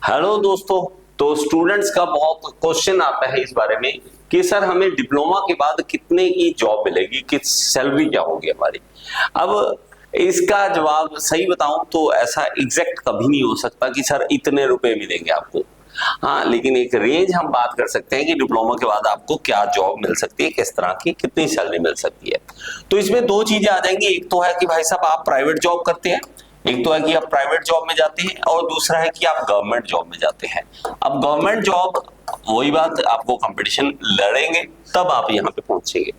Hello दोस्तों। तो students का बहुत क्वेश्चन आता है इस बारे में कि सर हमें डिप्लोमा के बाद कितने की जॉब मिलेगी, किस सैलरी क्या होगी हमारी। अब इसका जवाब सही बताऊं तो ऐसा एग्जैक्ट कभी नहीं हो सकता कि सर इतने रुपए मिलेंगे आपको। हाँ, लेकिन एक रेंज हम बात कर सकते हैं कि डिप्लोमा के बाद आपको क्या जॉब मिल सकती है, किस तरह की कितनी सैलरी मिल सकती है। तो इसमें दो चीजें आ जाएंगी। एक तो है कि भाई साहब आप प्राइवेट जॉब करते हैं, एक तो है कि आप प्राइवेट जॉब में जाते हैं और दूसरा है कि आप गवर्नमेंट जॉब में जाते हैं। अब गवर्नमेंट जॉब वही बात, आपको कंपटीशन लड़ेंगे तब आप यहाँ पे पहुंचेंगे।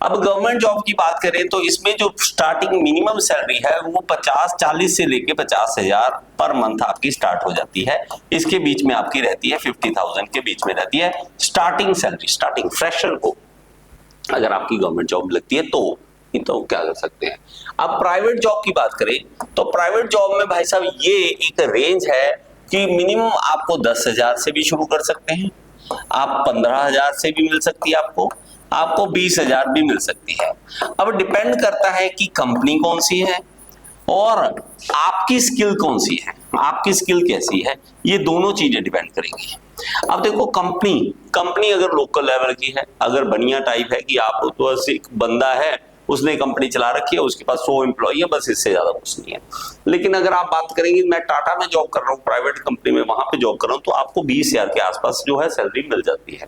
अब गवर्नमेंट जॉब की बात करें तो इसमें जो स्टार्टिंग मिनिमम सैलरी है वो 50-40 से लेके 50,000 पर मंथ आपकी स्टार्ट हो जाती है। इसके बीच में आपकी रहती है 50,000 के बीच में रहती है स्टार्टिंग सैलरी। स्टार्टिंग फ्रेशर को अगर आपकी गवर्नमेंट जॉब लगती है तो क्या कर सकते हैं। अब प्राइवेट जॉब की बात करें तो प्राइवेट जॉब में भाई साहब ये एक रेंज है कि मिनिमम आपको 10,000 से भी शुरू कर सकते हैं, आप 15,000 से भी मिल सकती है, आपको 20,000 भी मिल सकती है। अब डिपेंड करता है कि कंपनी कौन सी है और आपकी स्किल कौन सी है, आपकी स्किल कैसी है, ये दोनों चीजें डिपेंड करेंगी। अब देखो कंपनी अगर लोकल लेवल की है, अगर बढ़िया टाइप है कि आप तो एक बंदा है उसने कंपनी चला रखी है, उसके पास 100 एम्प्लॉई है, बस इससे ज्यादा कुछ नहीं है। लेकिन अगर आप बात करेंगे मैं टाटा में जॉब कर रहा हूँ, प्राइवेट कंपनी में वहां पे जॉब कर रहा हूँ, तो आपको 20,000 के आसपास जो है सैलरी मिल जाती है।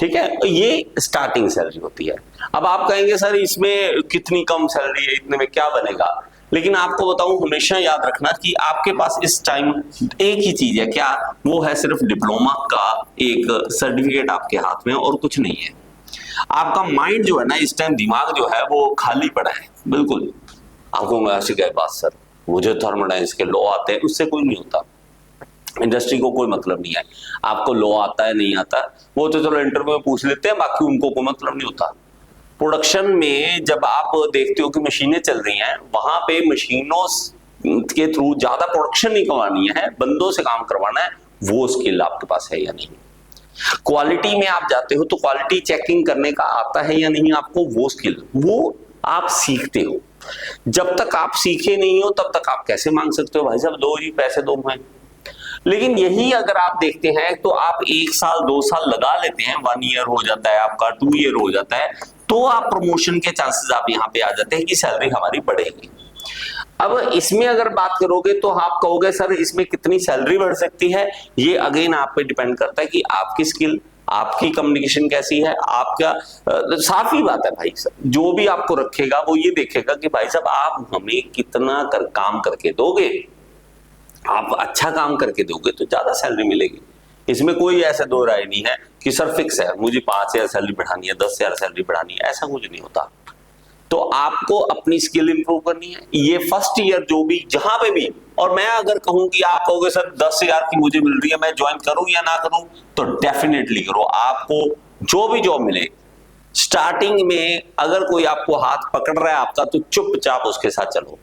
ठीक है, तो ये स्टार्टिंग सैलरी होती है। अब आप कहेंगे सर इसमें कितनी कम सैलरी है, इतने में क्या बनेगा। लेकिन आपको बताऊं, हमेशा याद रखना कि आपके पास इस टाइम एक ही चीज है, क्या वो है, सिर्फ डिप्लोमा का एक सर्टिफिकेट आपके हाथ में और कुछ नहीं है। आपका माइंड जो है ना इस टाइम, दिमाग जो है वो खाली पड़ा है बिल्कुल। आपको ऐसे कहे बात सर मुझे थर्मोडायनेमिक्स के लॉ आते हैं, उससे कोई नहीं होता। इंडस्ट्री को कोई मतलब नहीं है आपको लॉ आता है नहीं आता, वो तो चलो इंटरव्यू में पूछ लेते हैं, बाकी उनको कोई मतलब नहीं होता। प्रोडक्शन में जब आप देखते हो कि मशीनें चल रही हैं, वहां पे मशीनों के थ्रू ज्यादा प्रोडक्शन नहीं करवानी है, बंदों से काम करवाना है, वो स्किल आपके पास है या नहीं। क्वालिटी में आप जाते हो तो क्वालिटी चेकिंग करने का आता है या नहीं आपको, वो स्किल वो आप सीखते हो। जब तक आप सीखे नहीं हो तब तक आप कैसे मांग सकते हो भाई साहब दो ही पैसे दो हैं। लेकिन यही अगर आप देखते हैं तो आप 1 साल 2 साल लगा लेते हैं, 1 ईयर हो जाता है आपका, 2 ईयर हो जाता है, तो आप प्रमोशन के चांसेस आप यहाँ पे आ जाते हैं कि सैलरी हमारी बढ़ेगी। अब इसमें अगर बात करोगे तो आप कहोगे सर इसमें कितनी सैलरी बढ़ सकती है, ये अगेन आप पे डिपेंड करता है कि आपकी स्किल, आपकी कम्युनिकेशन कैसी है, आपका साफ ही बात है भाई साहब, जो भी आपको रखेगा वो ये देखेगा कि भाई साहब आप हमें कितना काम करके दोगे। आप अच्छा काम करके दोगे तो ज्यादा सैलरी मिलेगी। इसमें कोई ऐसा दो राय नहीं है कि सर फिक्स है मुझे 5,000 सैलरी बढ़ानी है, 10,000 सैलरी बढ़ानी है, ऐसा कुछ नहीं होता। तो आपको अपनी स्किल इंप्रूव करनी है, ये फर्स्ट ईयर जो भी जहां पे भी। और मैं अगर कहूं कि आप कहोगे सर 10,000 की मुझे मिल रही है, मैं ज्वाइन करूं या ना करूं, तो डेफिनेटली करो। आपको जो भी जॉब मिले स्टार्टिंग में, अगर कोई आपको हाथ पकड़ रहा है आपका, तो चुपचाप उसके साथ चलो।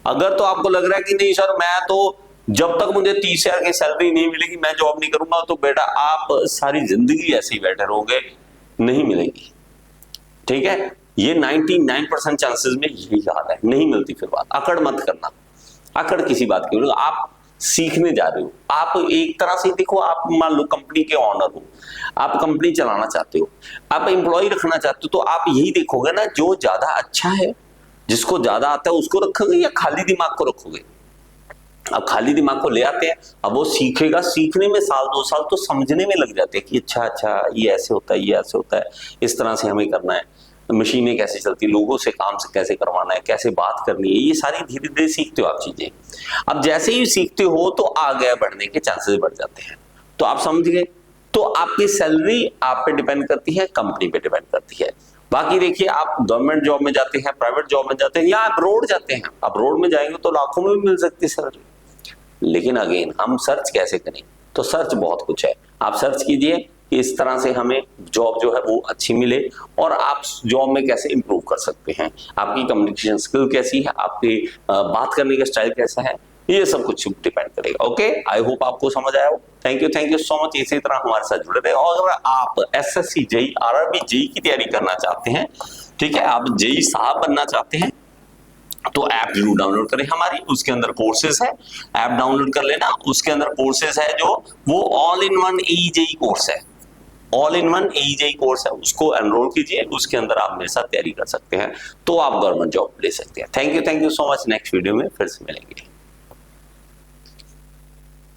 अगर तो आपको लग रहा है कि नहीं सर मैं तो जब तक मुझे 30,000 की सैलरी नहीं मिलेगी मैं जॉब नहीं करूंगा, तो बेटा आप सारी जिंदगी ऐसे ही बैठे रहोगे, नहीं मिलेगी। ठीक है, ये 99% चांसेस में यही हाल है, नहीं मिलती। फिर बात अकड़ मत करना, अकड़ किसी बात की। आप सीखने जा रहे हो, आप एक तरह से देखो, आप मान लो कंपनी के ऑनर हो, आप कंपनी चलाना चाहते हो, आप एम्प्लॉय रखना चाहते हो, तो आप यही देखोगे ना जो ज्यादा अच्छा है, जिसको ज्यादा आता है उसको रखोगे या खाली दिमाग को रखोगे। अब खाली दिमाग को ले आते हैं, अब वो सीखेगा, सीखने में 1-2 साल तो समझने में लग जाते हैं कि अच्छा ये ऐसे होता है, ये ऐसे होता है, इस तरह से हमें करना है, मशीनें कैसे चलती, लोगों से काम से कैसे करवाना है, कैसे बात करनी है, ये सारी धीरे धीरे सीखते हो आप चीजें। अब जैसे ही सीखते हो तो आगे बढ़ने के चांसेस बढ़ जाते हैं। तो आप समझ गए, तो आपकी सैलरी आप पे डिपेंड करती है, कंपनी पे डिपेंड करती है। बाकी देखिए, आप गवर्नमेंट जॉब में जाते हैं, प्राइवेट जॉब में जाते हैं, या आप रोड जाते हैं, आप रोड में जाएंगे तो लाखों में भी मिल सकती है सैलरी। लेकिन अगेन हम सर्च कैसे करें, तो सर्च बहुत कुछ है। आप सर्च कीजिए कि इस तरह से हमें जॉब जो है वो अच्छी मिले, और आप जॉब में कैसे इंप्रूव कर सकते हैं, आपकी कम्युनिकेशन स्किल कैसी है, आपकी बात करने का स्टाइल कैसा है, ये सब कुछ डिपेंड करेगा। ओके, आई होप आपको समझ आया हो। Thank you so much. इसी तरह हमारे साथ जुड़े रहे। और अगर आप एसएससी जेई आरआरबी जेई की तैयारी करना चाहते हैं, ठीक है, आप जेई साहब बनना चाहते हैं, तो ऐप जरूर डाउनलोड करें हमारी, उसके अंदर कोर्सेज है, ऐप डाउनलोड कर लेना, उसके अंदर कोर्सेज है जो वो all in one AEJE course है, all in one AEJE course है, उसको एनरोल कीजिए, उसके अंदर आप मेरे साथ तैयारी कर सकते हैं, तो आप गवर्नमेंट जॉब ले सकते हैं। Thank you so much. Next video में फिर से मिलेंगे।